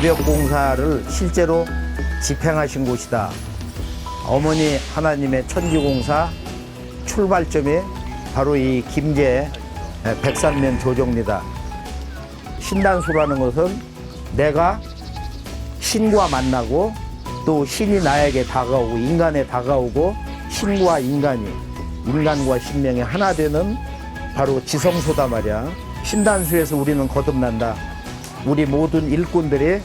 개벽공사를 실제로 집행하신 곳이다. 어머니 하나님의 천지공사 출발점이 바로 이 김제 백산면 조정리다. 신단수라는 것은 내가 신과 만나고 또 신이 나에게 다가오고 인간에 다가오고 신과 인간이 인간과 신명이 하나 되는 바로 지성소다 말이야. 신단수에서 우리는 거듭난다. 우리 모든 일꾼들이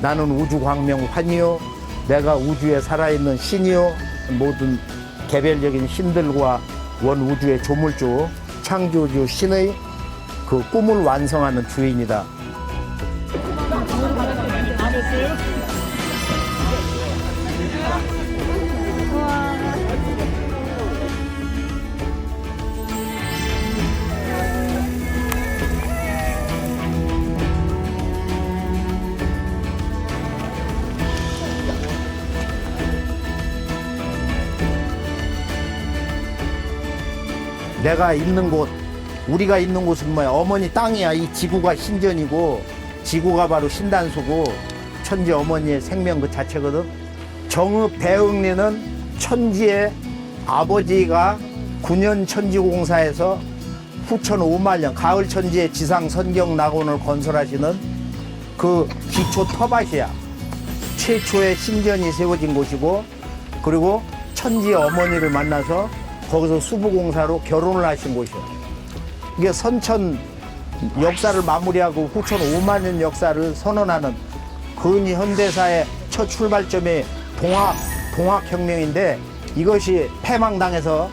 나는 우주광명 환이요 내가 우주에 살아있는 신이요 모든 개별적인 신들과 원 우주의 조물주 창조주 신의 그 꿈을 완성하는 주인이다. 내가 있는 곳, 우리가 있는 곳은 뭐야? 어머니 땅이야. 이 지구가 신전이고 지구가 바로 신단수고 천지 어머니의 생명 그 자체거든. 정읍 대흥리는 천지의 아버지가 9년 천지공사에서 후천 5만년 가을 천지의 지상 선경 낙원을 건설하시는 그 기초 터밭이야. 최초의 신전이 세워진 곳이고 그리고 천지 어머니를 만나서 거기서 수부공사로 결혼을 하신 곳이에요. 이게 선천 역사를 마무리하고 후천 5만년 역사를 선언하는 근현대사의 첫 출발점이 동학혁명인데 이것이 패망당해서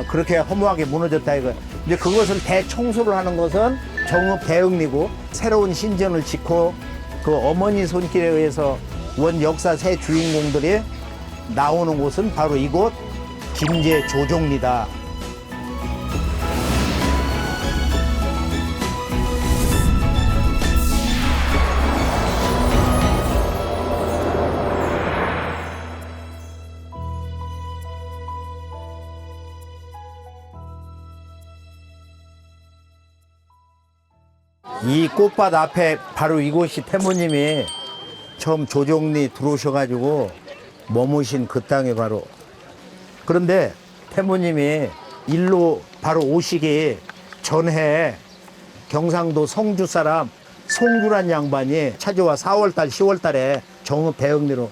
그렇게 허무하게 무너졌다 이거. 이제 그것을 대청소를 하는 것은 정읍 대흥리고 새로운 신전을 짓고 그 어머니 손길에 의해서 원 역사 새 주인공들이 나오는 곳은 바로 이곳 김제 조정리다. 이 꽃밭 앞에 바로 이곳이 태모님이 처음 조정리 들어오셔가지고 머무신 그 땅이 바로. 그런데 태모님이 일로 바로 오시기 전해 경상도 성주 사람 송규란 양반이 찾아와 4월달 10월달에 정읍 대흥리로.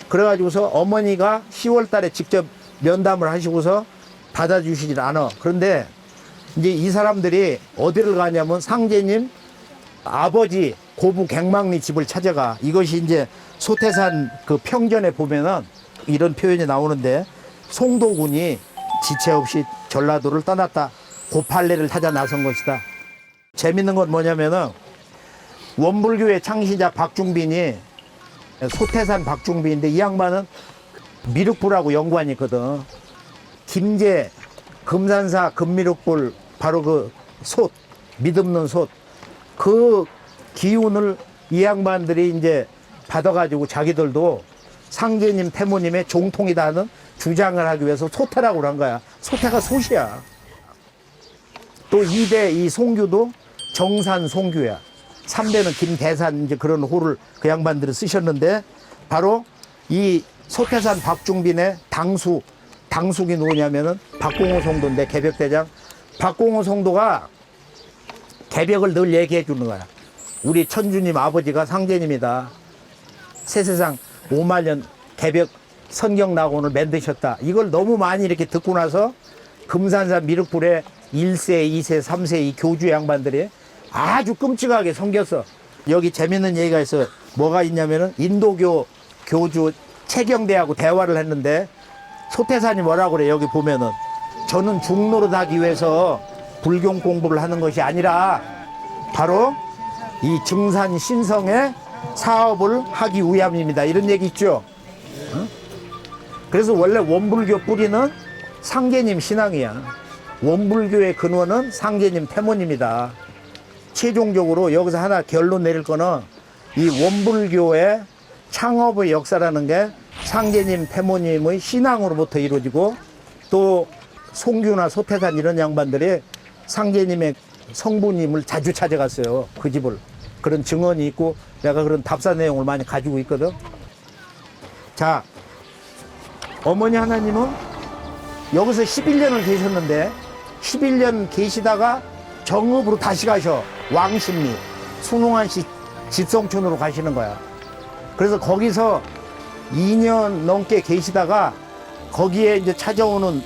그래가지고서 어머니가 10월달에 직접 면담을 하시고서 받아주시질 않아. 그런데 이제 이 사람들이 어디를 가냐면 상제님 아버지 고부 갱망리 집을 찾아가. 이것이 이제 소태산 그 평전에 보면은 이런 표현이 나오는데 송도군이 지체 없이 전라도를 떠났다. 고팔레를 타자 나선 것이다. 재밌는 건 뭐냐면은 원불교의 창시자 박중빈이 소태산 박중빈인데 이 양반은 미륵불하고 연관이 있거든. 김제 금산사 금미륵불 바로 그 솥, 믿음는 솥, 그 기운을 이 양반들이 이제 받아가지고 자기들도 상제님 태모님의 종통이다 하는 주장을 하기 위해서 소태라고 한 거야. 소태가 솥이야. 또 2대 이 송규도 정산 송규야. 3대는 김대산 이제 그런 호를 그 양반들이 쓰셨는데 바로 이 소태산 박중빈의 당숙이 누구냐면은 박공호 성도인데 개벽대장. 박공호 성도가 개벽을 늘 얘기해 주는 거야. 우리 천주님 아버지가 상제님이다. 세세상 5만년 개벽 선경낙원을 만드셨다. 이걸 너무 많이 이렇게 듣고 나서 금산사 미륵불에 1세, 2세, 3세 이 교주 양반들이 아주 끔찍하게 섬겼어. 여기 재밌는 얘기가 있어요. 뭐가 있냐면은 인도교 교주 채경대하고 대화를 했는데 소태산이 뭐라고 그래. 여기 보면은 저는 중노릇하기 위해서 불경 공부를 하는 것이 아니라 바로 이 증산 신성의 사업을 하기 위함입니다. 이런 얘기 있죠. 응? 그래서 원래 원불교 뿌리는 상제님 신앙이야. 원불교의 근원은 상제님 태모님이다. 최종적으로 여기서 하나 결론 내릴 거는 이 원불교의 창업의 역사라는 게 상제님 태모님의 신앙으로부터 이루어지고 또 송규나 소태산 이런 양반들이 상제님의 성부님을 자주 찾아갔어요. 그 집을. 그런 증언이 있고 내가 그런 답사 내용을 많이 가지고 있거든. 자, 어머니 하나님은 여기서 11년을 계셨는데 11년 계시다가 정읍으로 다시 가셔. 왕십리 순홍한 씨 집성촌으로 가시는 거야. 그래서 거기서 2년 넘게 계시다가 거기에 이제 찾아오는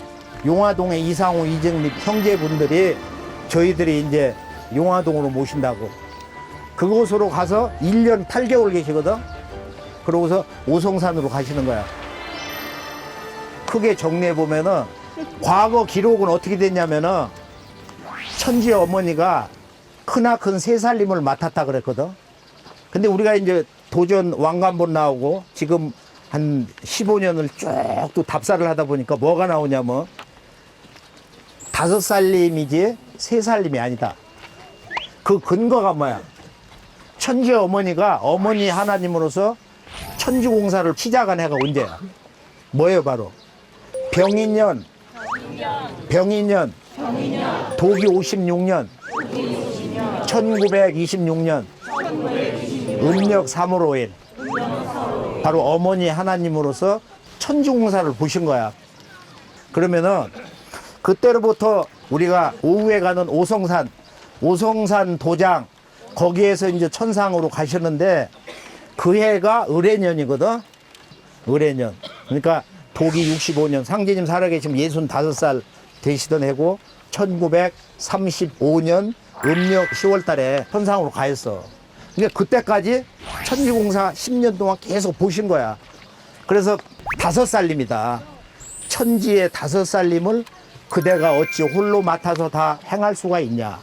용화동의 이상호, 이정립 형제분들이 저희들이 이제 용화동으로 모신다고. 그곳으로 가서 1년 8개월 계시거든. 그러고서 오송산으로 가시는 거야. 크게 정리해 보면은 과거 기록은 어떻게 됐냐면은 천지 어머니가 크나큰 세 살림을 맡았다 그랬거든. 근데 우리가 이제 도전 왕관본 나오고 지금 한 15년을 쭉 또 답사를 하다 보니까 뭐가 나오냐면 5살림이지 3살림이 아니다. 그 근거가 뭐야? 천지 어머니가 어머니 하나님으로서 천지공사를 시작한 해가 언제야? 뭐예요? 바로 병인년 도기 56년 1926년 음력 3월 5일 바로 어머니 하나님으로서 천지공사를 보신 거야. 그러면은 그때로부터 우리가 오후에 가는 오성산 도장 거기에서 이제 천상으로 가셨는데 그 해가 을해년이거든. 을해년. 그러니까 도기 65년 상제님 살아계시면 65살 되시던 해고 1935년 음력 10월 달에 천상으로 가셨어. 그러니까 그때까지 천지공사 10년 동안 계속 보신 거야. 그래서 5살림이다. 천지의 5살림을 그대가 어찌 홀로 맡아서 다 행할 수가 있냐.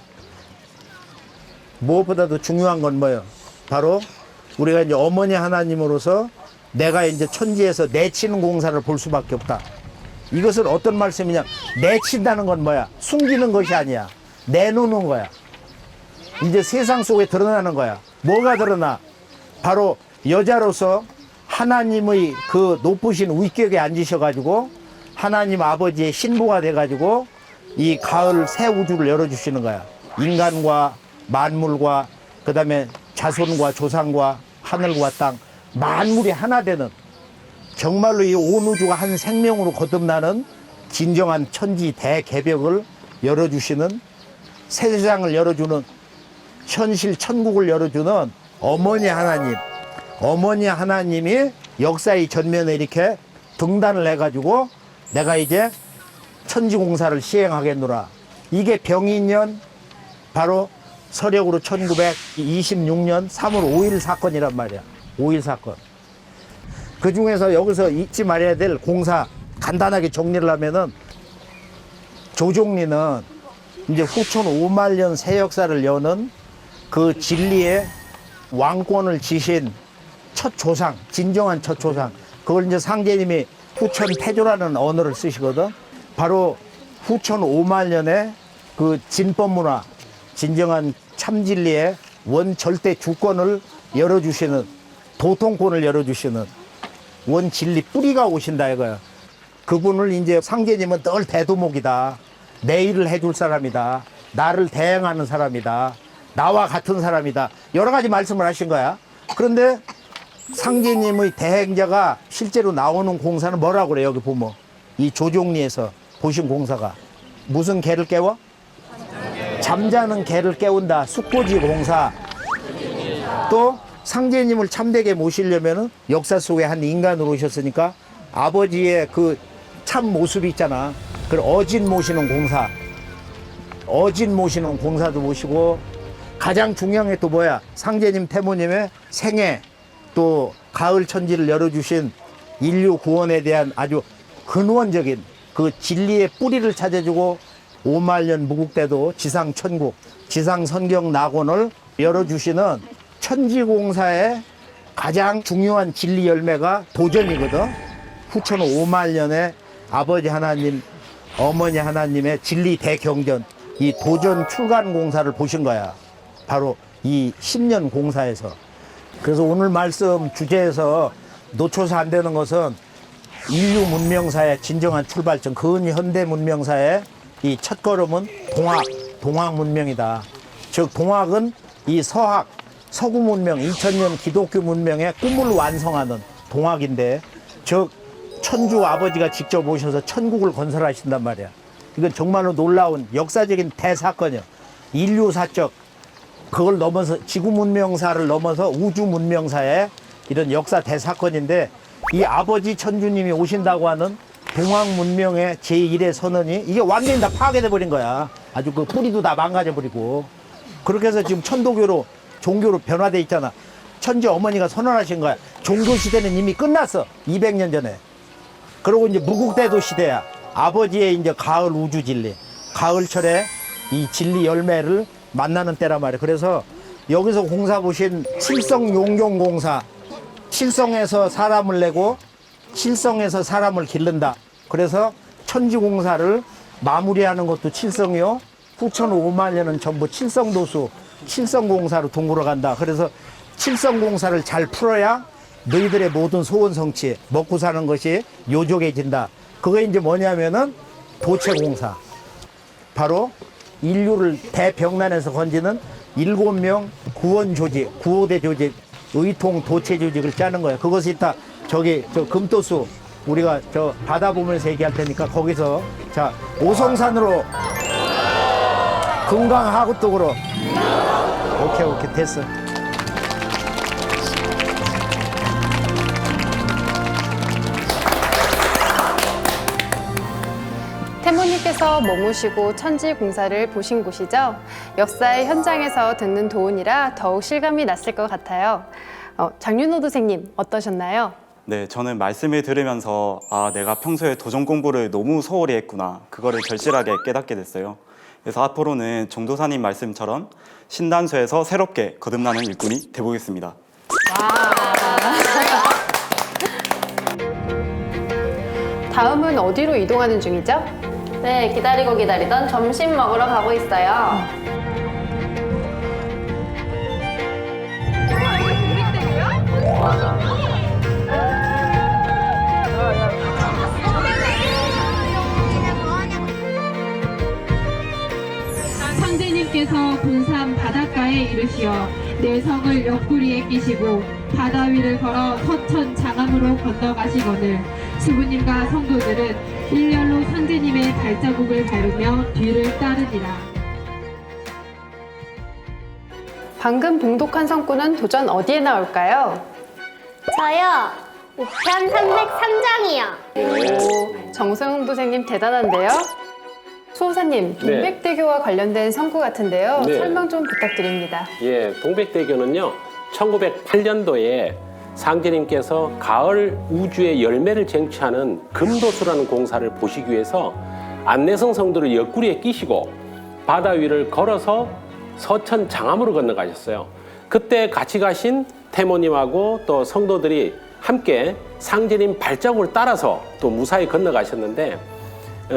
무엇보다도 중요한 건 뭐예요? 바로 우리가 이제 어머니 하나님으로서 내가 이제 천지에서 내치는 공사를 볼 수밖에 없다. 이것은 어떤 말씀이냐? 내친다는 건 뭐야? 숨기는 것이 아니야. 내놓는 거야. 이제 세상 속에 드러나는 거야. 뭐가 드러나? 바로 여자로서 하나님의 그 높으신 위격에 앉으셔가지고 하나님 아버지의 신부가 돼가지고 이 가을 새 우주를 열어주시는 거야. 인간과 만물과 그 다음에 자손과 조상과 하늘과 땅 만물이 하나 되는 정말로 이 온 우주가 한 생명으로 거듭나는 진정한 천지 대개벽을 열어주시는 새 세상을 열어주는 현실 천국을 열어주는 어머니 하나님, 어머니 하나님이 역사의 전면에 이렇게 등단을 해가지고 내가 이제 천지공사를 시행하겠노라. 이게 병인년 바로 서력으로 1926년 3월 5일 사건이란 말이야. 5일 사건. 그 중에서 여기서 잊지 말아야 될 공사 간단하게 정리를 하면은 조종리는 이제 후천 5만년 새 역사를 여는 그 진리의 왕권을 지신 첫 조상, 진정한 첫 조상. 그걸 이제 상제님이 후천 태조라는 언어를 쓰시거든. 바로 후천 5만년의 그 진법문화, 진정한 참진리의 원 절대 주권을 열어주시는, 도통권을 열어주시는 원 진리 뿌리가 오신다 이거야. 그분을 이제 상제님은 늘 대두목이다. 내 일을 해줄 사람이다. 나를 대행하는 사람이다. 나와 같은 사람이다. 여러 가지 말씀을 하신 거야. 그런데 상제님의 대행자가 실제로 나오는 공사는 뭐라고 그래? 여기 보면 이 조종리에서 보신 공사가 무슨 개를 깨워? 잠자는 개를 깨운다. 숙고지 공사. 또 상제님을 참되게 모시려면은 역사 속에 한 인간으로 오셨으니까 아버지의 그 참 모습이 있잖아. 그 어진 모시는 공사. 어진 모시는 공사도 모시고 가장 중요한 게 또 뭐야? 상제님 태모님의 생애 또 가을 천지를 열어주신 인류 구원에 대한 아주 근원적인 그 진리의 뿌리를 찾아주고 5만년 무국대도 지상 천국, 지상 선경 낙원을 열어주시는 천지공사의 가장 중요한 진리 열매가 도전이거든. 후천 5만년의 아버지 하나님, 어머니 하나님의 진리 대경전, 이 도전 출간 공사를 보신 거야. 바로 이 10년 공사에서. 그래서 오늘 말씀 주제에서 놓쳐서 안 되는 것은 인류 문명사의 진정한 출발점, 근현대 문명사의 이 첫걸음은 동학 문명이다. 즉 동학은 이 서학, 서구 문명, 2000년 기독교 문명의 꿈을 완성하는 동학인데 저 천주 아버지가 직접 오셔서 천국을 건설하신단 말이야. 이건 정말로 놀라운 역사적인 대사건이야. 인류사적 그걸 넘어서 지구 문명사를 넘어서 우주 문명사의 이런 역사 대사건인데 이 아버지 천주님이 오신다고 하는 동학 문명의 제1의 선언이 이게 완전히 다 파괴돼 버린 거야. 아주 그 뿌리도 다 망가져 버리고 그렇게 해서 지금 천도교로 종교로 변화돼 있잖아. 천주 어머니가 선언하신 거야. 종교 시대는 이미 끝났어. 200년 전에. 그리고 이제 무국대도 시대야. 아버지의 이제 가을 우주 진리, 가을철에 이 진리 열매를 만나는 때란 말이야. 그래서 여기서 공사 보신 칠성용경공사, 칠성에서 사람을 내고 칠성에서 사람을 기른다. 그래서 천지공사를 마무리하는 것도 칠성이요. 후천 5만 년은 전부 칠성도수, 칠성공사로 동굴어 간다. 그래서 칠성공사를 잘 풀어야 너희들의 모든 소원 성취, 먹고 사는 것이 요족해진다. 그게 이제 뭐냐면은 도체공사. 바로 인류를 대병난에서 건지는 7명 구원 조직, 구호대 조직, 의통 도체 조직을 짜는 거예요. 그것이 다 저기 저 금도수 우리가 저 바다 보면서 얘기할 테니까 거기서 자 오성산으로 금강하구뚝으로 오케이 됐어. 태모님께서 머무시고 천지공사를 보신 곳이죠. 역사의 현장에서 듣는 도운이라 더욱 실감이 났을 것 같아요. 장윤호 도생님 어떠셨나요? 네, 저는 말씀을 들으면서 내가 평소에 도전 공부를 너무 소홀히 했구나. 그거를 절실하게 깨닫게 됐어요. 그래서 앞으로는 정도사님 말씀처럼 신단소에서 새롭게 거듭나는 일꾼이 되보겠습니다. 다음은 어디로 이동하는 중이죠? 네, 기다리던 점심 먹으러 가고 있어요. 상제님께서 군산 바닷가에 이르시어 내성을 옆구리에 끼시고 바다 위를 걸어 서천 장암으로 건너가시거늘 수부님과 성도들은 일렬로 상제님의 발자국을 밟으며 뒤를 따르니라. 방금 봉독한 성구는 도전 어디에 나올까요? 저요, 우편 303장이요. 오, 정소영 도생님 대단한데요? 수호사님, 동백대교와 관련된 성구 같은데요. 네. 설명 좀 부탁드립니다. 예, 동백대교는요, 1908년도에 상제님께서 가을 우주의 열매를 쟁취하는 금도수라는 공사를 보시기 위해서 안내성 성도를 옆구리에 끼시고 바다 위를 걸어서 서천 장암으로 건너가셨어요. 그때 같이 가신 태모님하고 또 성도들이 함께 상제님 발자국을 따라서 또 무사히 건너가셨는데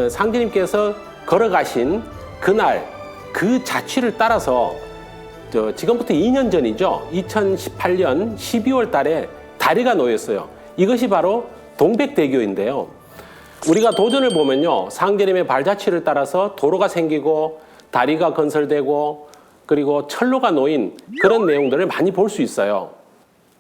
상제님께서 걸어가신 그날 그 자취를 따라서 지금부터 2년 전이죠. 2018년 12월 달에 다리가 놓였어요. 이것이 바로 동백대교인데요. 우리가 도전을 보면요. 상제님의 발자취를 따라서 도로가 생기고 다리가 건설되고 그리고 철로가 놓인 그런 내용들을 많이 볼 수 있어요.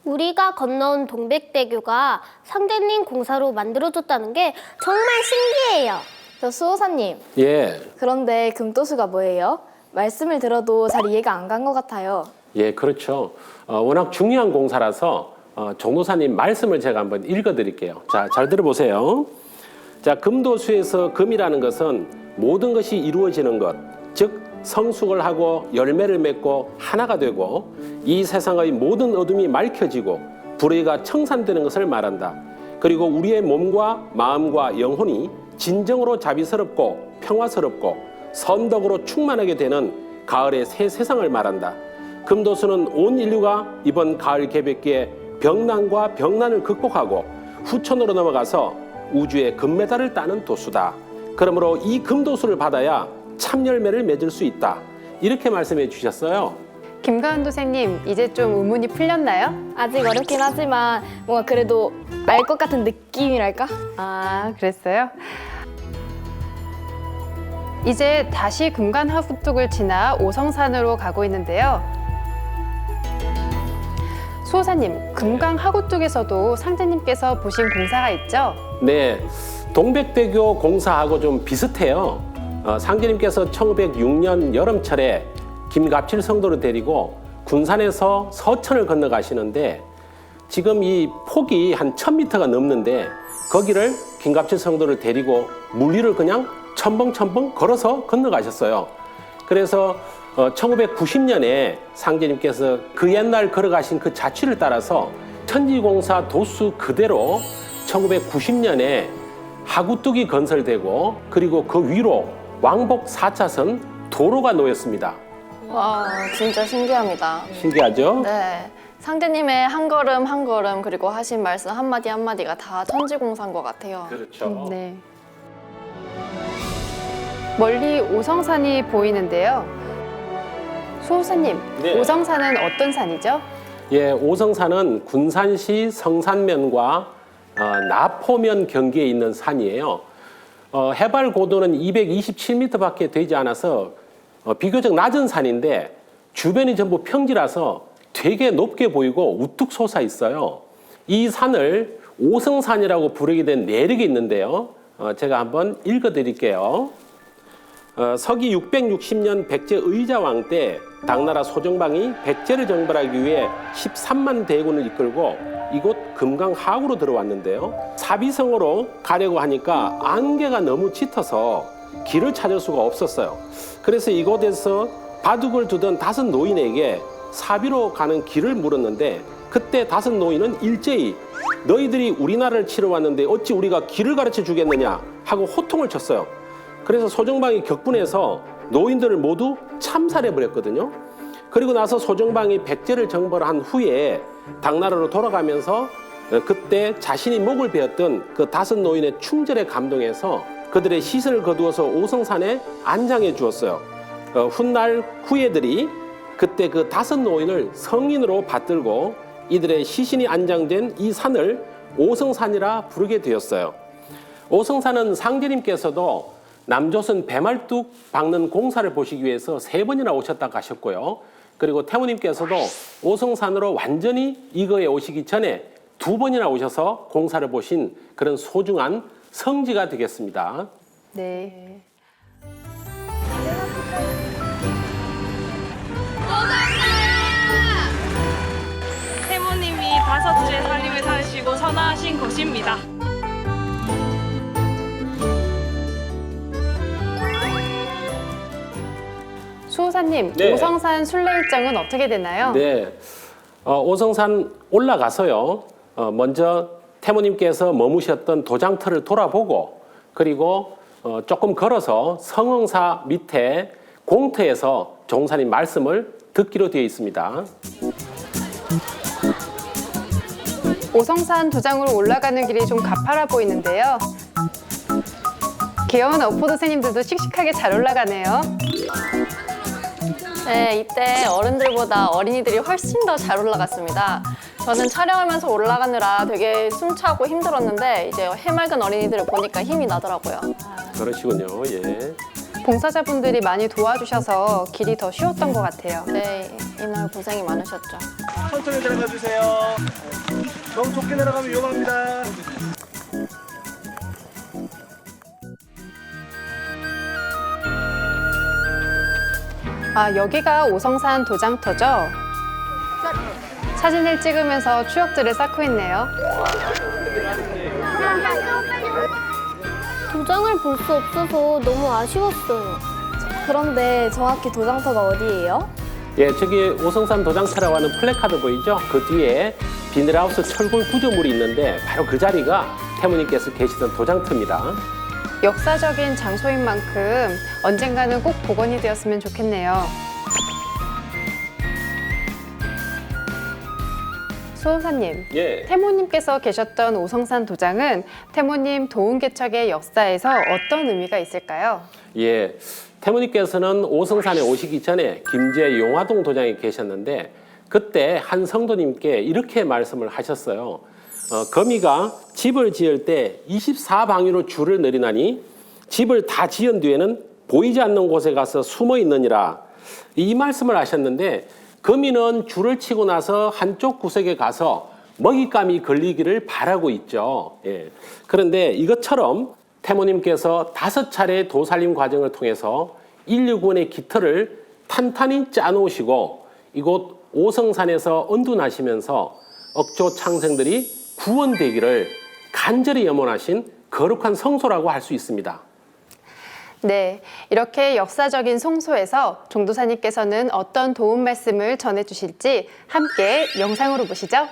우리가 건너온 동백대교가 상제님 공사로 만들어졌다는 게 정말 신기해요. 저 수호사님, 예, 그런데 금도수가 뭐예요? 말씀을 들어도 잘 이해가 안 간 것 같아요. 예, 그렇죠. 워낙 중요한 공사라서 정도사님 말씀을 제가 한번 읽어드릴게요. 자, 잘 들어보세요. 자, 금도수에서 금이라는 것은 모든 것이 이루어지는 것, 즉 성숙을 하고 열매를 맺고 하나가 되고 이 세상의 모든 어둠이 맑혀지고 불의가 청산되는 것을 말한다. 그리고 우리의 몸과 마음과 영혼이 진정으로 자비스럽고 평화스럽고 선덕으로 충만하게 되는 가을의 새 세상을 말한다. 금도수는 온 인류가 이번 가을 개백기에 병난과 병난을 극복하고 후천으로 넘어가서 우주의 금메달을 따는 도수다. 그러므로 이 금도수를 받아야 참열매를 맺을 수 있다. 이렇게 말씀해 주셨어요. 김가은 도생님, 이제 좀 의문이 풀렸나요? 아직 어렵긴 하지만 뭔가 그래도 알 것 같은 느낌이랄까? 아, 그랬어요? 이제 다시 금간하구뚝을 지나 오성산으로 가고 있는데요. 수호사님, 금강 하구뚝에서도 상제님께서 보신 공사가 있죠? 네, 동백대교 공사하고 좀 비슷해요. 상제님께서 1906년 여름철에 김갑칠 성도를 데리고 군산에서 서천을 건너가시는데 지금 이 폭이 한 1000m가 넘는데 거기를 김갑칠 성도를 데리고 물 위를 그냥 첨벙첨벙 걸어서 건너가셨어요. 그래서 1990년에 상제님께서 그 옛날 걸어가신 그 자취를 따라서 천지공사 도수 그대로 1990년에 하구뚝이 건설되고 그리고 그 위로 왕복 4차선 도로가 놓였습니다. 와, 진짜 신기합니다. 신기하죠? 네. 상대님의 한 걸음 한 걸음 그리고 하신 말씀 한마디 한마디가 다 천지공사인 것 같아요. 그렇죠. 네. 멀리 오성산이 보이는데요. 수호사님, 네. 오성산은 어떤 산이죠? 예, 오성산은 군산시 성산면과 나포면 경계에 있는 산이에요. 해발 고도는 227m밖에 되지 않아서 비교적 낮은 산인데 주변이 전부 평지라서 되게 높게 보이고 우뚝 솟아 있어요. 이 산을 오성산이라고 부르게 된 내력이 있는데요. 제가 한번 읽어드릴게요. 서기 660년 백제 의자왕 때 당나라 소정방이 백제를 정벌하기 위해 13만 대군을 이끌고 이곳 금강 하구로 들어왔는데요. 사비성으로 가려고 하니까 안개가 너무 짙어서 길을 찾을 수가 없었어요. 그래서 이곳에서 바둑을 두던 5 노인에게 사비로 가는 길을 물었는데 그때 5 노인은 일제히 너희들이 우리나라를 치러 왔는데 어찌 우리가 길을 가르쳐 주겠느냐 하고 호통을 쳤어요. 그래서 소정방이 격분해서 노인들을 모두 참살해버렸거든요. 그리고 나서 소정방이 백제를 정벌한 후에 당나라로 돌아가면서 그때 자신이 목을 베었던 그 5 노인의 충절에 감동해서 그들의 시선을 거두어서 오성산에 안장해 주었어요. 훗날 후예들이 그때 그 5 노인을 성인으로 받들고 이들의 시신이 안장된 이 산을 오성산이라 부르게 되었어요. 오성산은 상제님께서도 남조선 배말뚝 박는 공사를 보시기 위해서 3번이나 오셨다고 하셨고요. 그리고 태무님께서도 오성산으로 완전히 이거에 오시기 전에 2번이나 오셔서 공사를 보신 그런 소중한 성지가 되겠습니다. 네. 태모님이 5째 살림을 사시고 선화하신 곳입니다. 수호사님, 네. 오성산 순례 일정은 어떻게 되나요? 네, 오성산 올라가서요. 먼저 태모님께서 머무셨던 도장터를 돌아보고 그리고 조금 걸어서 성흥사 밑에 공터에서 종사님 말씀을 듣기로 되어 있습니다. 오성산 도장으로 올라가는 길이 좀 가파라 보이는데요. 귀여운 어포도새님들도 씩씩하게 잘 올라가네요. 네, 이때 어른들보다 어린이들이 훨씬 더 잘 올라갔습니다. 저는 촬영하면서 올라가느라 되게 숨차고 힘들었는데 이제 해맑은 어린이들을 보니까 힘이 나더라고요. 그러시군요. 예. 봉사자분들이 많이 도와주셔서 길이 더 쉬웠던 것 같아요. 네, 이날 고생이 많으셨죠. 천천히 내려가 주세요. 너무 좁게 내려가면 위험합니다. 아, 여기가 오성산 도장터죠? 사진을 찍으면서 추억들을 쌓고 있네요. 도장을 볼 수 없어서 너무 아쉬웠어요. 그런데 정확히 도장터가 어디예요? 예, 저기 오성산 도장터라고 하는 플래카드 보이죠? 그 뒤에 비닐하우스 철골 구조물이 있는데 바로 그 자리가 태무님께서 계시던 도장터입니다. 역사적인 장소인 만큼 언젠가는 꼭 복원이 되었으면 좋겠네요. 수호사님, 예. 태모님께서 계셨던 오성산 도장은 태모님 도훈개척의 역사에서 어떤 의미가 있을까요? 예, 태무님께서는 오성산에 오시기 전에 김제 용화동 도장에 계셨는데 그때 한 성도님께 이렇게 말씀을 하셨어요. 거미가 집을 지을 때 24방위로 줄을 내리나니 집을 다 지은 뒤에는 보이지 않는 곳에 가서 숨어 있느니라. 이 말씀을 하셨는데 거미는 줄을 치고 나서 한쪽 구석에 가서 먹잇감이 걸리기를 바라고 있죠. 예. 그런데 이것처럼 태모님께서 5차례 도살림 과정을 통해서 인류군의 깃털을 탄탄히 짜놓으시고 이곳 오성산에서 언둔하시면서 억조 창생들이 구원되기를 간절히 염원하신 거룩한 성소라고 할 수 있습니다. 네, 이렇게 역사적인 성소에서 종도사님께서는 어떤 도움 말씀을 전해주실지 함께 영상으로 보시죠.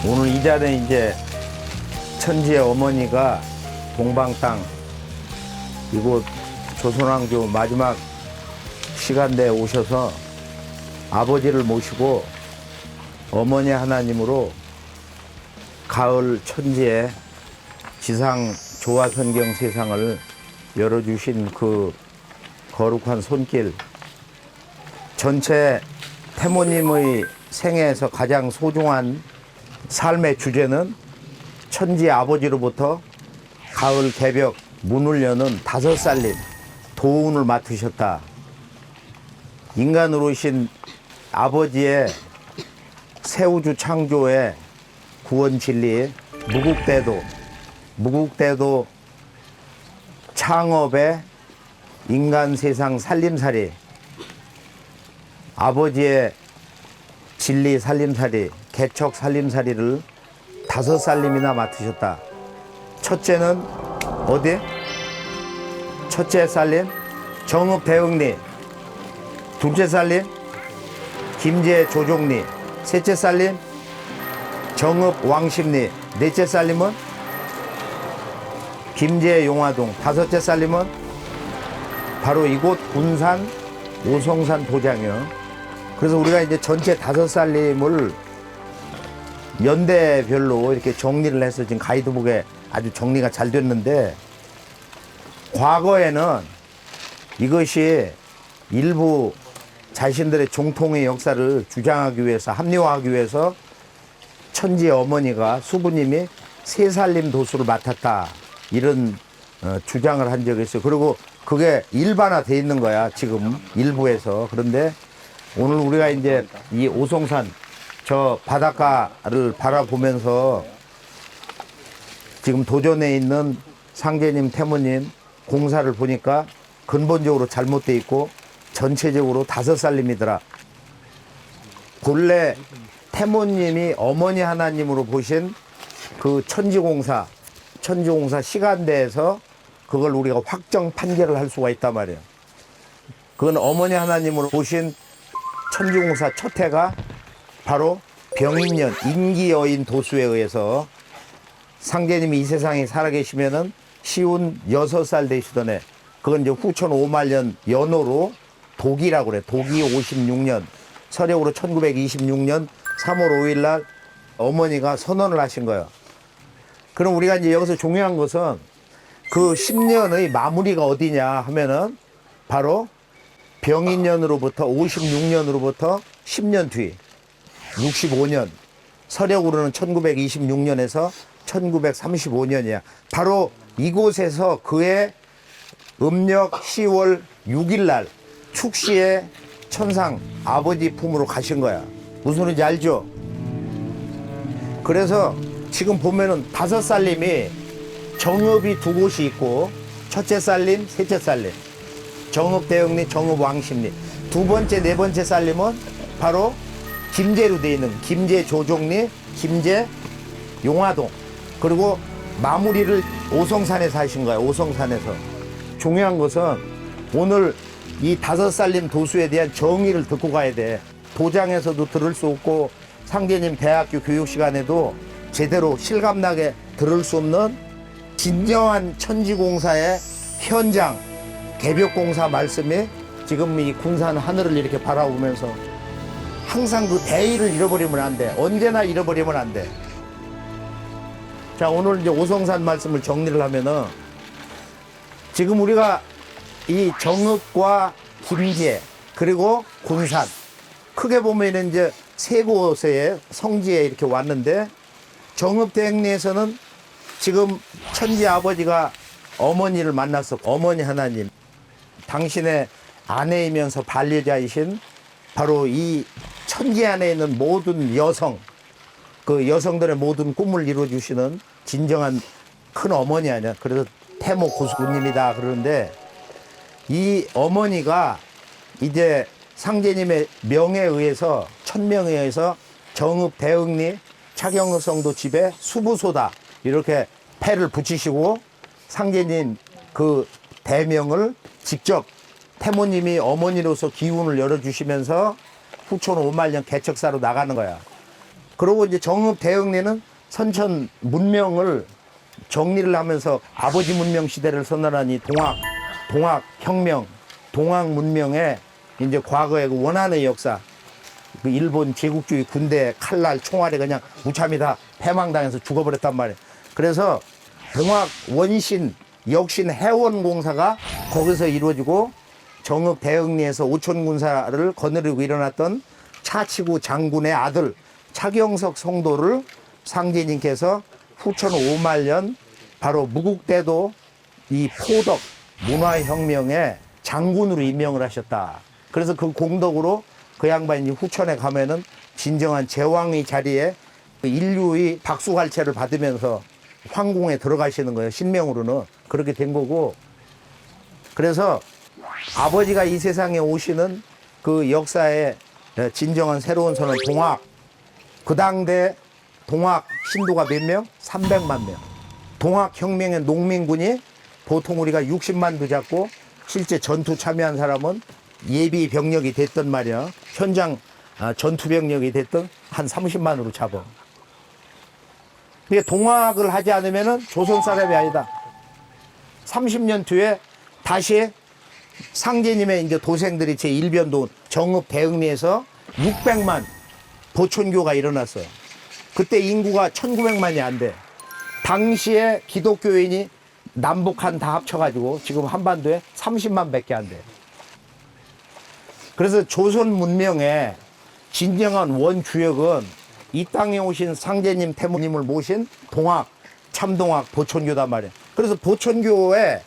오늘 이 자리는 이제 천지의 어머니가 동방 땅 이곳 조선왕조 마지막 시간대에 오셔서 아버지를 모시고 어머니 하나님으로 가을 천지에 지상 조화선경 세상을 열어주신 그 거룩한 손길, 전체 태모님의 생애에서 가장 소중한 삶의 주제는 천지 아버지로부터 가을 개벽 문을 여는 5살림 도운을 맡으셨다. 인간으로 오신 아버지의 새우주 창조의 구원 진리, 무국대도 창업의 인간 세상 살림살이, 아버지의 진리 살림살이, 개척 살림살이를 5살림이나 맡으셨다. 첫째는 어디? 첫째 살림 정읍 대흥리, 둘째 살림 김제 조종리, 셋째 살림 정읍 왕십리, 넷째 살림은 김제 용화동, 5째 살림은 바로 이곳 군산 오성산 도장이요. 그래서 우리가 이제 전체 5살림을 연대별로 이렇게 정리를 해서 지금 가이드북에 아주 정리가 잘 됐는데, 과거에는 이것이 일부 자신들의 정통의 역사를 주장하기 위해서, 합리화하기 위해서 천지의 어머니가 수부님이 3살림 도수를 맡았다, 이런 주장을 한 적이 있어요. 그리고 그게 일반화돼 있는 거야 지금 일부에서. 그런데 오늘 우리가 이제 이 오송산 저 바닷가를 바라보면서 지금 도전에 있는 상제님, 태모님 공사를 보니까 근본적으로 잘못돼 있고 전체적으로 5살림이더라. 본래 태모님이 어머니 하나님으로 보신 그 천지공사 시간대에서 그걸 우리가 확정 판결을 할 수가 있단 말이에요. 그건 어머니 하나님으로 보신 천지공사 첫 해가 바로 병인년 임기여인 도수에 의해서 상제님이 이 세상에 살아계시면은 시운 6살 되시던 해, 그건 이제 후천 5만년 연호로 독이라고 그래. 독이 56년, 서력으로 1926년 3월 5일 날 어머니가 선언을 하신 거예요. 그럼 우리가 이제 여기서 중요한 것은 그 10년의 마무리가 어디냐 하면은 바로 병인년으로부터 56년으로부터 10년 뒤 65년, 서력으로는 1926년에서 1935년이야. 바로 이곳에서 그의 음력 10월 6일 날 축시의 천상 아버지 품으로 가신 거야. 무슨 소리인지 알죠? 그래서 지금 보면은 5살림이 정읍이 2곳이 있고, 첫째 살림, 셋째 살림, 정읍 대흥리, 정읍 왕십리. 2번째, 4번째 살림은 바로 김제로 되어 있는 김제 조종리, 김제 용화동. 그리고 마무리를 오성산에서 하신 거야. 오성산에서. 중요한 것은 오늘 이 5살림 도수에 대한 정의를 듣고 가야 돼. 도장에서도 들을 수 없고 상제님 대학교 교육 시간에도 제대로 실감나게 들을 수 없는 진정한 천지공사의 현장 개벽공사 말씀이 지금 이 군산 하늘을 이렇게 바라보면서 항상 그 대의를 잃어버리면 안 돼. 언제나 잃어버리면 안 돼. 자, 오늘 이제 오성산 말씀을 정리를 하면은 지금 우리가 이 정읍과 김제 그리고 군산 크게 보면 이제 세 곳의 성지에 이렇게 왔는데 정읍대행리에서는 지금 천지 아버지가 어머니를 만나서 어머니 하나님, 당신의 아내이면서 반려자이신 바로 이 천지 안에 있는 모든 여성, 그 여성들의 모든 꿈을 이루어주시는 진정한 큰 어머니 아니야. 그래서 태모 고수군님이다 그러는데 이 어머니가 이제 상제님의 명에 의해서 천명에 의해서 정읍 대흥리 차경읍 성도 집에 수부소다 이렇게 패를 붙이시고 상제님 그 대명을 직접 태모님이 어머니로서 기운을 열어주시면서 후촌 5만년 개척사로 나가는 거야. 그리고 이제 정읍 대흥리는 선천 문명을 정리를 하면서 아버지 문명 시대를 선언하니 동학 혁명, 동학 문명의 이제 과거의 그 원한의 역사, 그 일본 제국주의 군대 칼날 총알에 그냥 무참히 다 패망당해서 죽어버렸단 말이에요. 그래서 동학 원신 역신 해원공사가 거기서 이루어지고 정읍 대흥리에서 오촌군사를 거느리고 일어났던 차치구 장군의 아들 차경석 성도를 상제님께서 후천 5만년 바로 무국대도 이 포덕 문화혁명의 장군으로 임명을 하셨다. 그래서 그 공덕으로 그 양반이 후천에 가면은 진정한 제왕의 자리에 인류의 박수갈채를 받으면서 황궁에 들어가시는 거예요. 신명으로는 그렇게 된 거고. 그래서 아버지가 이 세상에 오시는 그 역사의 진정한 새로운 선은 동학. 그 당대 동학 신도가 몇 명? 300만 명. 동학혁명의 농민군이 보통 우리가 60만도 잡고 실제 전투 참여한 사람은 예비 병력이 됐던 말이야. 현장 전투 병력이 됐던 한 30만으로 잡아. 근데 동학을 하지 않으면은 조선 사람이 아니다. 30년 뒤에 다시 상제님의 이제 도생들이 제 일변도 정읍 대흥리에서 600만 보촌교가 일어났어요. 그때 인구가 1900만이 안 돼. 당시에 기독교인이 남북한 다 합쳐가지고 지금 한반도에 30만 밖에 안 돼. 그래서 조선 문명의 진정한 원주역은 이 땅에 오신 상제님, 태모님을 모신 동학, 참동학, 보촌교단 말이에요. 그래서 보촌교의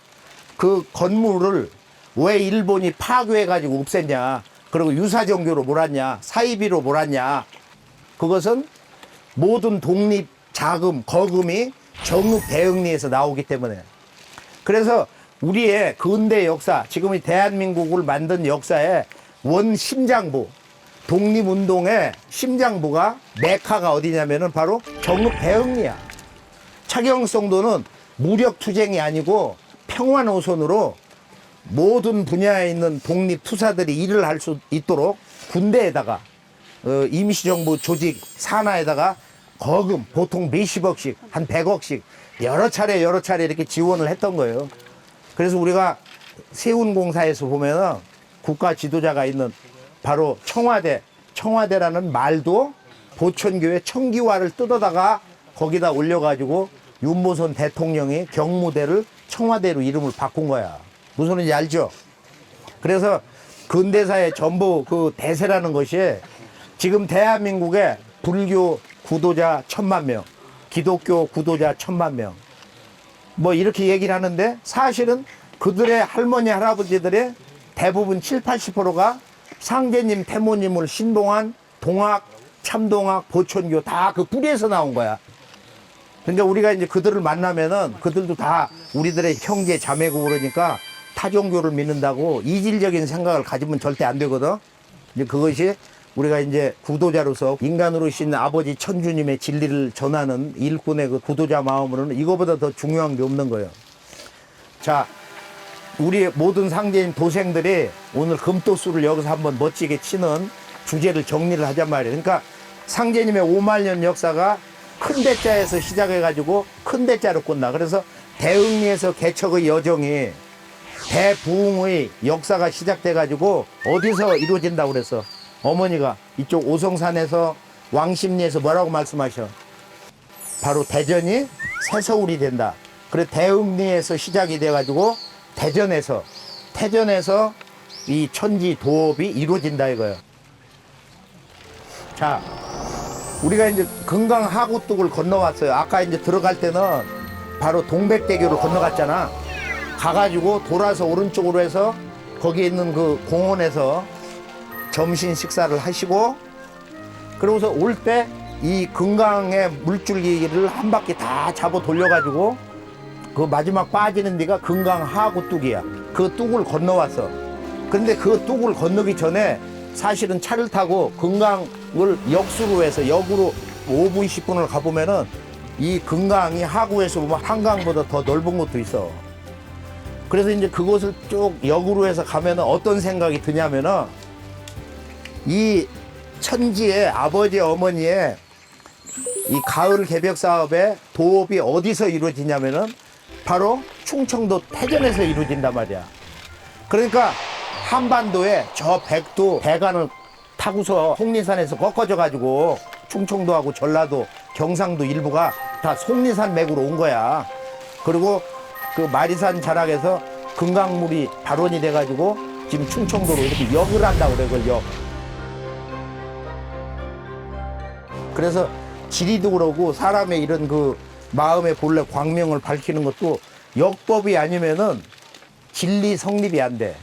그 건물을 왜 일본이 파괴해가지고 없앴냐, 그리고 유사정교로 몰았냐, 사이비로 몰았냐, 그것은 모든 독립 자금, 거금이 정읍 대흥리에서 나오기 때문에. 그래서 우리의 근대 역사, 지금의 대한민국을 만든 역사의 원 심장부, 독립운동의 심장부가 메카가 어디냐면은 바로 정읍 대흥리야. 차경성도는 무력투쟁이 아니고 평화노선으로 모든 분야에 있는 독립투사들이 일을 할 수 있도록 군대에다가 임시정부 조직 산하에다가 거금 보통 몇십억씩 한 100억씩 여러 차례 이렇게 지원을 했던 거예요. 그래서 우리가 세운공사에서 보면은 국가 지도자가 있는 바로 청와대라는 말도 보촌교의 청기화를 뜯어다가 거기다 올려가지고 윤모선 대통령이 경무대를 청와대로 이름을 바꾼 거야. 무슨 소리인지 알죠? 그래서 근대사의 전부 그 대세라는 것이 지금 대한민국에 불교 구도자 1000만 명, 기독교 구도자 1000만 명, 뭐 이렇게 얘기를 하는데 사실은 그들의 할머니, 할아버지들의 대부분 70, 80%가 상제님, 태모님을 신봉한 동학, 참동학, 보촌교 다 그 뿌리에서 나온 거야. 그러니까 우리가 이제 그들을 만나면은 그들도 다 우리들의 형제, 자매고 그러니까 타종교를 믿는다고 이질적인 생각을 가지면 절대 안 되거든. 이제 그것이 우리가 이제 구도자로서 인간으로 신 아버지 천주님의 진리를 전하는 일꾼의 그 구도자 마음으로는 이거보다 더 중요한 게 없는 거예요. 자, 우리 모든 상제님 도생들이 오늘 금도수를 여기서 한번 멋지게 치는 주제를 정리를 하잔 말이에요. 그러니까 상제님의 5만년 역사가 큰 대자에서 시작해가지고 큰 대자로 끝나. 그래서 대흥리에서 개척의 여정이 대부흥의 역사가 시작돼가지고 어디서 이루어진다고 그랬어? 어머니가 이쪽 오성산에서 왕십리에서 뭐라고 말씀하셔? 바로 대전이 새서울이 된다. 그래 대흥리에서 시작이 돼가지고 태전에서 이 천지 도업이 이루어진다 이거예요. 자, 우리가 이제 금강 하구뚝을 건너왔어요. 아까 이제 들어갈 때는 바로 동백대교를 건너갔잖아. 가가지고 돌아서 오른쪽으로 해서 거기 있는 그 공원에서 점심 식사를 하시고, 그러고서 올 때 이 금강의 물줄기를 한 바퀴 다 잡아 돌려가지고 그 마지막 빠지는 데가 금강 하구뚝이야. 그 뚝을 건너왔어. 근데 그 뚝을 건너기 전에 사실은 차를 타고 금강을 역수로 해서 역으로 5분, 10분을 가보면은 이 금강이 하구에서 보면 한강보다 더 넓은 곳도 있어. 그래서 이제 그곳을 쭉 역으로 해서 가면은 어떤 생각이 드냐면은 이 천지의 아버지 어머니의 이 가을 개벽 사업의 도업이 어디서 이루어지냐면은 바로 충청도 태전에서 이루어진단 말이야. 그러니까 한반도에 저 백두 대간을 타고서 속리산에서 꺾어져 가지고 충청도하고 전라도, 경상도 일부가 다 속리산 맥으로 온 거야. 그리고 그 마리산 자락에서 금강물이 발원이 돼 가지고 지금 충청도로 이렇게 역을 한다고 그래, 그걸 역. 그래서 지리도 그러고 사람의 이런 그 마음의 본래 광명을 밝히는 것도 역법이 아니면은 진리 성립이 안 돼.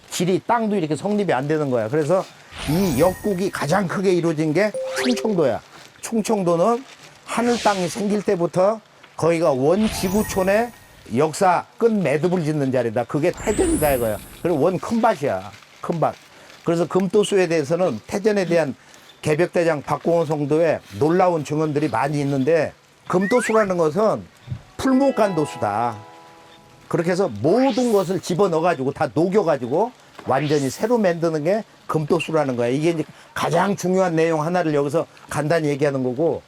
지리 땅도 이렇게 성립이 안 되는 거야. 그래서 이 역국이 가장 크게 이루어진 게 충청도야. 충청도는 하늘 땅이 생길 때부터 거기가 원지구촌의 역사 끝 매듭을 짓는 자리다. 그게 태전이다 이거야. 그리고 원 큰 밭이야. 큰 밭. 그래서 금도수에 대해서는 태전에 대한 개벽대장 박공원 성도에 놀라운 증언들이 많이 있는데, 금도수라는 것은 풀목간 도수다. 그렇게 해서 모든 것을 집어넣어가지고 다 녹여가지고 완전히 새로 만드는 게 금도수라는 거야. 이게 이제 가장 중요한 내용 하나를 여기서 간단히 얘기하는 거고,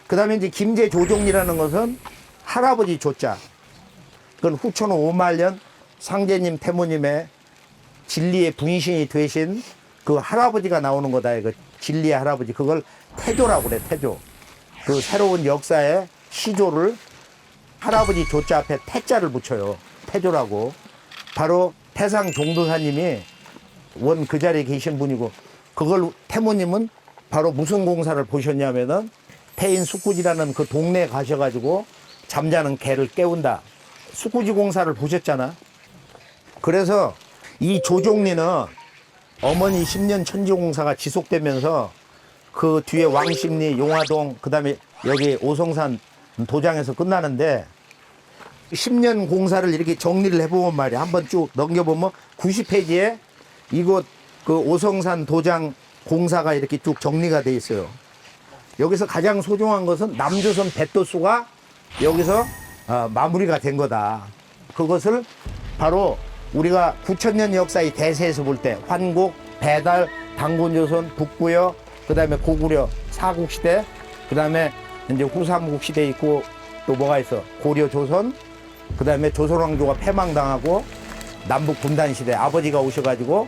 그 다음에 이제 김제조종이라는 것은 할아버지 조자. 그건 후천 5만년 상제님 태모님의 진리의 분신이 되신 그 할아버지가 나오는 거다. 이거 진리의 할아버지. 그걸 태조라고 그래, 태조. 그 새로운 역사의 시조를 할아버지 조자 앞에 태자를 붙여요. 태조라고. 바로 태상 종도사님이 원 그 자리에 계신 분이고, 그걸 태모님은 바로 무슨 공사를 보셨냐면은 태인 숙구지라는 그 동네에 가셔가지고 잠자는 개를 깨운다. 숙구지 공사를 보셨잖아. 그래서 이 조종리는 어머니 10년 천지공사가 지속되면서 그 뒤에 왕십리, 용화동, 그 다음에 여기 오성산 도장에서 끝나는데 10년 공사를 이렇게 정리를 해보면 말이야. 한번 쭉 넘겨보면 90페이지에 이곳 그 오성산 도장 공사가 이렇게 쭉 정리가 돼 있어요. 여기서 가장 소중한 것은 남조선 배도수가 여기서 마무리가 된 거다. 그것을 바로 우리가 9,000년 역사의 대세에서 볼 때 환국, 배달, 당군조선, 북부여, 그 다음에 고구려, 사국시대, 그 다음에 이제 후삼국시대 있고 또 뭐가 있어? 고려 조선, 그 다음에 조선왕조가 패망당하고 남북 분단시대 아버지가 오셔가지고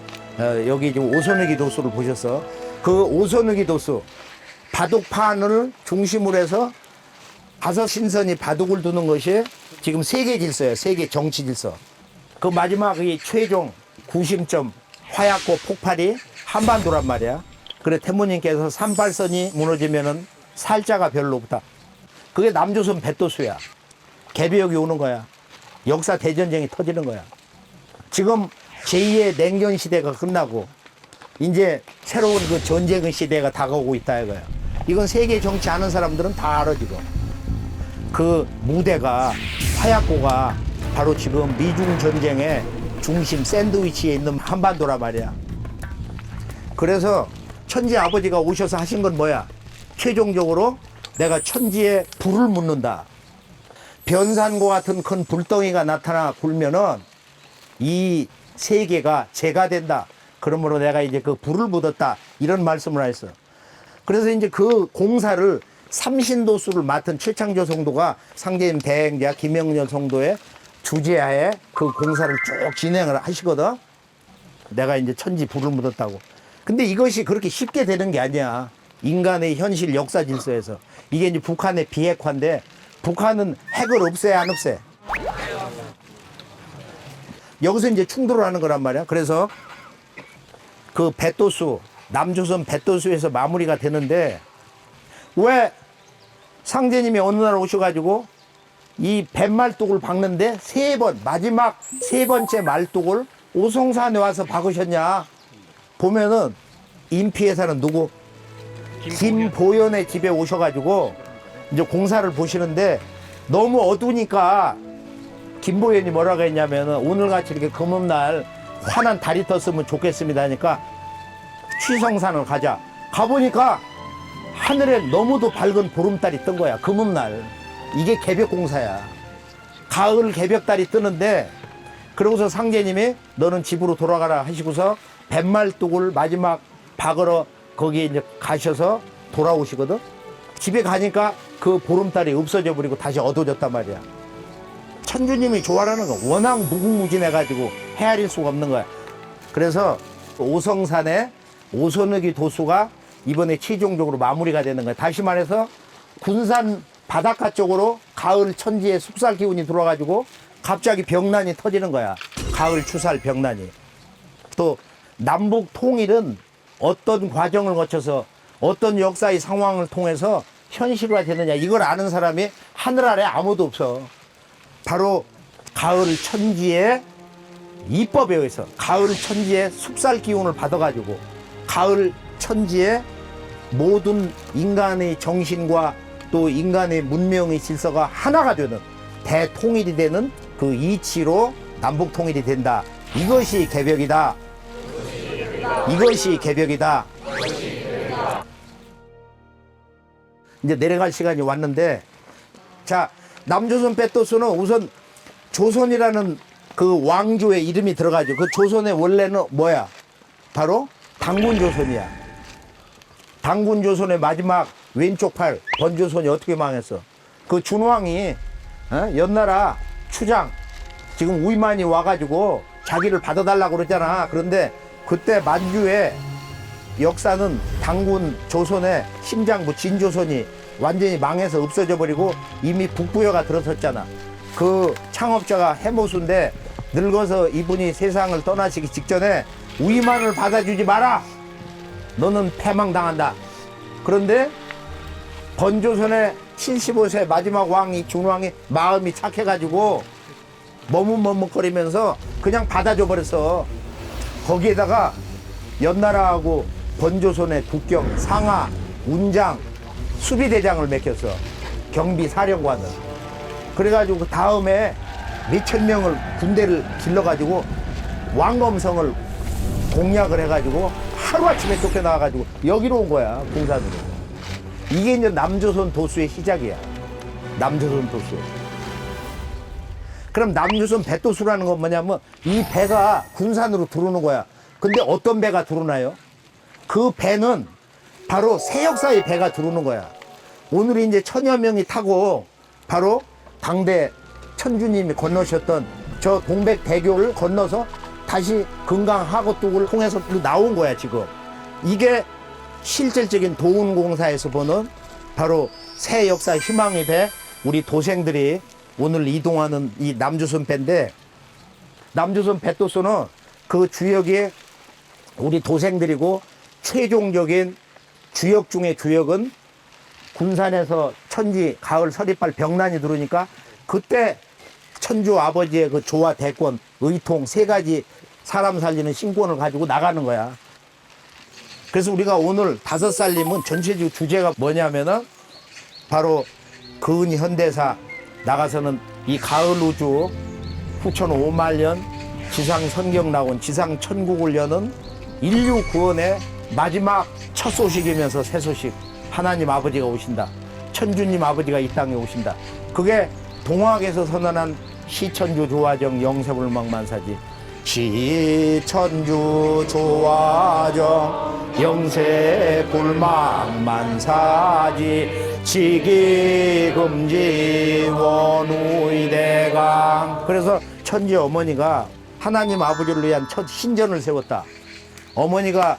여기 지금 오선욱이 도수를 보셨어. 그 오선욱이 도수, 바둑판을 중심으로 해서 5신선이 바둑을 두는 것이 지금 세계 질서예요. 세계 정치 질서. 그 마지막이 최종 구심점 화약고 폭발이 한반도란 말이야. 그래 태모님께서 38선이 무너지면은 살자가 별로 없다. 그게 남조선 배도수야. 개벽이 오는 거야. 역사 대전쟁이 터지는 거야. 지금 제2의 냉전 시대가 끝나고 이제 새로운 그 전쟁의 시대가 다가오고 있다 이거야. 이건 세계 정치 아는 사람들은 다 알아 지금. 그 무대가 화약고가 바로 지금 미중 전쟁의 중심 샌드위치에 있는 한반도란 말이야. 그래서 천지 아버지가 오셔서 하신 건 뭐야? 최종적으로 내가 천지에 불을 묻는다. 변산과 같은 큰 불덩이가 나타나 굴면은 이 세계가 재가 된다. 그러므로 내가 이제 그 불을 묻었다. 이런 말씀을 하셨어. 그래서 이제 그 공사를 삼신도수를 맡은 최창조 성도가 상제님 대행자 김영렬 성도의 주재하에 그 공사를 쭉 진행을 하시거든. 내가 이제 천지 불을 묻었다고. 근데 이것이 그렇게 쉽게 되는 게 아니야. 인간의 현실 역사 질서에서. 이게 이제 북한의 비핵화인데 북한은 핵을 없애 안 없애? 여기서 이제 충돌을 하는 거란 말이야. 그래서 그 배도수 남조선 뱃도수에서 마무리가 되는데 왜 상제님이 어느 날 오셔가지고 이 뱃말뚝을 박는데 마지막 세 번째 말뚝을 오송산에 와서 박으셨냐? 보면은 인피에 사는 누구? 김보연의 집에 오셔가지고 이제 공사를 보시는데 너무 어두우니까 김보연이 뭐라고 했냐면은 오늘같이 이렇게 금음날 환한 달이 떴으면 좋겠습니다 하니까 취성산을 가자. 가보니까 하늘에 너무도 밝은 보름달이 뜬 거야. 금음날. 이게 개벽공사야. 가을 개벽달이 뜨는데 그러고서 상제님이 너는 집으로 돌아가라 하시고서 뱃말뚝을 마지막 박으러 거기에 이제 가셔서 돌아오시거든. 집에 가니까 그 보름달이 없어져 버리고 다시 어두워졌단 말이야. 천주님이 좋아하는 거 워낙 무궁무진해가지고 헤아릴 수가 없는 거야. 그래서 오성산의 오선욱이 도수가 이번에 최종적으로 마무리가 되는 거야. 다시 말해서 군산 바닷가 쪽으로 가을 천지에 숙살 기운이 들어와가지고 갑자기 병난이 터지는 거야. 가을 추살 병난이. 또 남북 통일은 어떤 과정을 거쳐서 어떤 역사의 상황을 통해서 현실화 되느냐 이걸 아는 사람이 하늘 아래 아무도 없어. 바로 가을 천지의 이법에 의해서 가을 천지의 숙살 기운을 받아가지고 가을 천지의 모든 인간의 정신과 또 인간의 문명의 질서가 하나가 되는 대통일이 되는 그 이치로 남북 통일이 된다. 이것이 개벽이다. 이것이 개벽이다. 이제 내려갈 시간이 왔는데, 자, 남조선 뱃도수는 우선 조선이라는 그 왕조의 이름이 들어가죠. 그 조선의 원래는 뭐야? 바로 당군조선이야. 당군조선의 마지막 왼쪽 팔 번조선이 어떻게 망했어? 그 준왕이 연나라 추장 지금 우이만이 와가지고 자기를 받아달라고 그랬잖아. 그런데 그때 만주의 역사는 당군 조선의 심장부 진조선이 완전히 망해서 없어져 버리고 이미 북부여가 들어섰잖아. 그 창업자가 해모수인데 늙어서 이분이 세상을 떠나시기 직전에 우이만을 받아주지 마라. 너는 패망당한다. 그런데 번조선의 75세 마지막 왕이 준왕이 마음이 착해가지고 머뭇머뭇거리면서 그냥 받아줘 버렸어. 거기에다가 연나라하고 번조선의 국경 상하, 운장, 수비대장을 맡겼어. 경비사령관을. 그래가지고 그 다음에 몇천 명을 군대를 길러가지고 왕검성을 공략을 해가지고 하루아침에 쫓겨나와가지고 여기로 온 거야. 군산으로. 이게 이제 남조선 도수의 시작이야. 남조선 도수. 그럼 남조선 배도수라는 건 뭐냐면 이 배가 군산으로 들어오는 거야. 근데 어떤 배가 들어오나요? 그 배는 바로 세역사의 배가 들어오는 거야. 오늘 이제 천여 명이 타고 바로 당대 천주님이 건너셨던 저 동백대교를 건너서 다시 금강하고뚝을 통해서 나온 거야, 지금. 이게 실질적인 도운공사에서 보는 바로 새 역사 희망의 배, 우리 도생들이 오늘 이동하는 이 남조선 배인데, 남조선 배도수는 그 주역이 우리 도생들이고 최종적인 주역 중의 주역은 군산에서 천지 가을 서리빨 병난이 들어오니까 그때 천주 아버지의 그 조화 대권 의통 세 가지 사람 살리는 신권을 가지고 나가는 거야. 그래서 우리가 오늘 5살림은 전체적 주제가 뭐냐면은 바로 근위 현대사 나가서는 이 가을 우주 후천 5만 년 지상 선경 나온 지상 천국을 여는 인류 구원의 마지막 첫 소식이면서 새 소식. 하나님 아버지가 오신다. 천주님 아버지가 이 땅에 오신다. 그게 동학에서 선언한 시천주 조화정 영세불망만사지. 시천주 조화정 영세불망만사지 지기금지 원우이대강. 그래서 천지 어머니가 하나님 아버지를 위한 첫 신전을 세웠다. 어머니가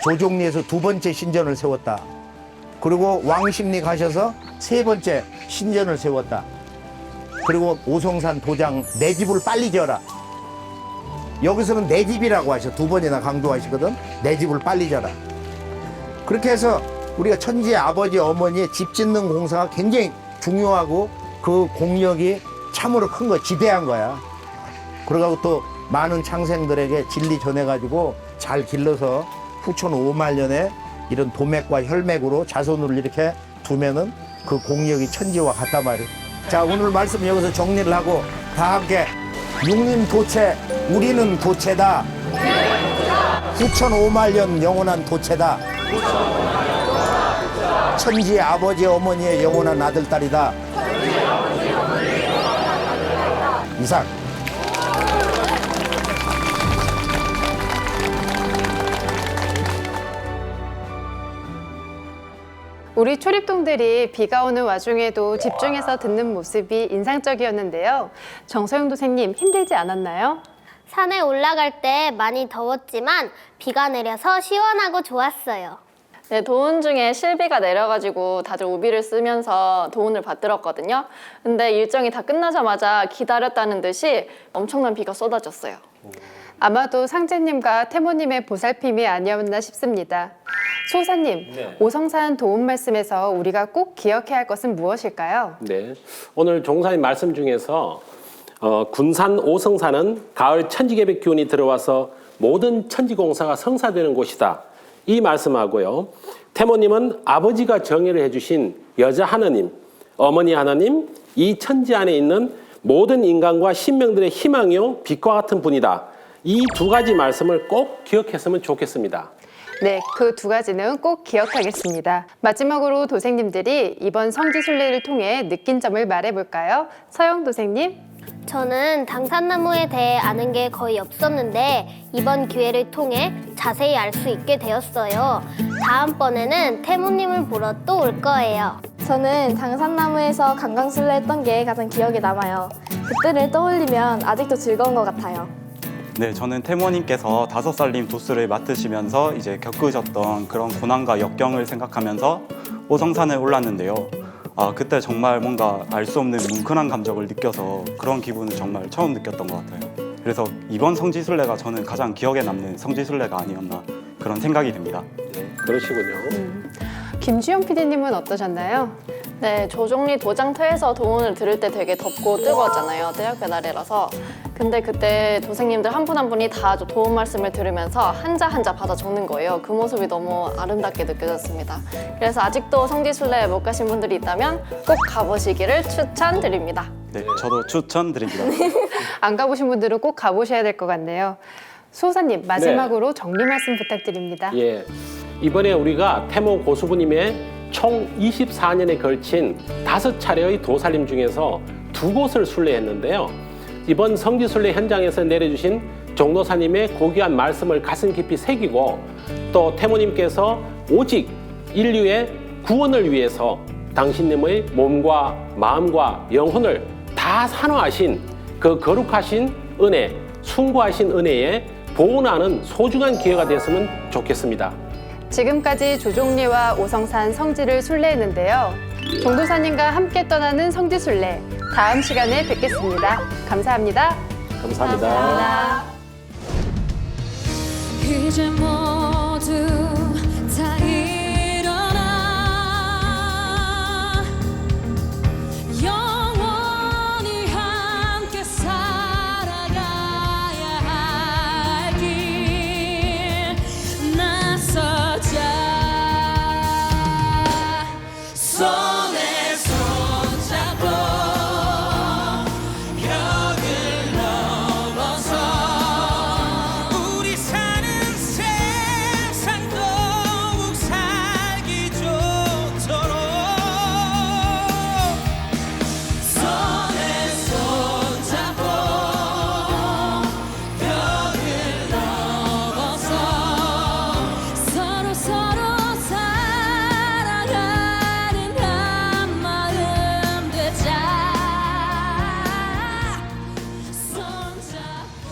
조종리에서 2번째 신전을 세웠다. 그리고 왕십리 가셔서 3번째 신전을 세웠다. 그리고 오송산 도장 내 집을 빨리 지어라. 여기서는 내 집이라고 하셔. 2번이나 강조하시거든. 내 집을 빨리 지어라. 그렇게 해서 우리가 천지의 아버지 어머니의 집 짓는 공사가 굉장히 중요하고 그 공력이 참으로 큰 거, 지대한 거야. 그러고 또 많은 창생들에게 진리 전해가지고 잘 길러서 후천 5만 년에 이런 도맥과 혈맥으로 자손을 이렇게 두면은 그 공력이 천지와 같단 말이에요. 자, 오늘 말씀 여기서 정리를 하고 다 함께 육림 도체, 우리는 도체다. 후천 5만 년 영원한 도체다. 천지의 아버지 어머니의 영원한 아들딸이다. 이상. 우리 초립동들이 비가 오는 와중에도 집중해서 듣는 모습이 인상적이었는데요. 정서영 도생님, 힘들지 않았나요? 산에 올라갈 때 많이 더웠지만 비가 내려서 시원하고 좋았어요. 네, 도운 중에 실비가 내려가지고 다들 우비를 쓰면서 도운을 받들었거든요. 근데 일정이 다 끝나자마자 기다렸다는 듯이 엄청난 비가 쏟아졌어요. 아마도 상제님과 태모님의 보살핌이 아니었나 싶습니다. 소사님, 네. 오성산 도움 말씀에서 우리가 꼭 기억해야 할 것은 무엇일까요? 네, 오늘 종사님 말씀 중에서 군산 오성산은 가을 천지개벽 기운이 들어와서 모든 천지공사가 성사되는 곳이다. 이 말씀하고요. 태모님은 아버지가 정의를 해주신 여자 하느님, 어머니 하나님, 이 천지 안에 있는 모든 인간과 신명들의 희망이요 빛과 같은 분이다. 이 두 가지 말씀을 꼭 기억했으면 좋겠습니다. 네, 그 두 가지는 꼭 기억하겠습니다. 마지막으로 도생님들이 이번 성지순례를 통해 느낀 점을 말해볼까요? 서영 도생님. 저는 당산나무에 대해 아는 게 거의 없었는데 이번 기회를 통해 자세히 알 수 있게 되었어요. 다음번에는 태모님을 보러 또 올 거예요. 저는 당산나무에서 관광술래 했던 게 가장 기억에 남아요. 그때를 떠올리면 아직도 즐거운 것 같아요. 네, 저는 태모님께서 5살님 도수를 맡으시면서 이제 겪으셨던 그런 고난과 역경을 생각하면서 오성산을 올랐는데요. 그때 정말 뭔가 알 수 없는 뭉클한 감정을 느껴서 그런 기분을 정말 처음 느꼈던 것 같아요. 그래서 이번 성지순례가 저는 가장 기억에 남는 성지순례가 아니었나 그런 생각이 듭니다. 네, 그러시군요. 김주영 PD님은 어떠셨나요? 네, 조종리 도장터에서 도운을 들을 때 되게 덥고 뜨거웠잖아요. 뜨겁게 날이라서. 근데 그때 도생님들 한 분 한 분이 다 도운 말씀을 들으면서 한자 한자 받아 적는 거예요. 그 모습이 너무 아름답게 느껴졌습니다. 그래서 아직도 성지순례 못 가신 분들이 있다면 꼭 가보시기를 추천드립니다. 네, 저도 추천드립니다. 안 가보신 분들은 꼭 가보셔야 될 것 같네요. 수호사님, 마지막으로 정리 말씀 부탁드립니다. 예, 이번에 우리가 태모 고수부님의 총 24년에 걸친 5차례의 도살림 중에서 2곳을 순례했는데요. 이번 성지순례 현장에서 내려주신 종도사님의 고귀한 말씀을 가슴 깊이 새기고 또 태모님께서 오직 인류의 구원을 위해서 당신님의 몸과 마음과 영혼을 다 산화하신 그 거룩하신 은혜, 숭고하신 은혜에 보온하는 소중한 기회가 됐으면 좋겠습니다. 지금까지 조종리와 오성산 성지를 순례했는데요. 종도사님과 함께 떠나는 성지순례, 다음 시간에 뵙겠습니다. 감사합니다. 감사합니다. 이제 모두 다 일어나 영원히 함께 살아가야 할 길 나서자 손에 손잡고 벽을 넘어서 우리 사는 세상 더욱 살기 좋도록 손에 손잡고 벽을 넘어서 서로 살아가는 한마음 되자 손잡고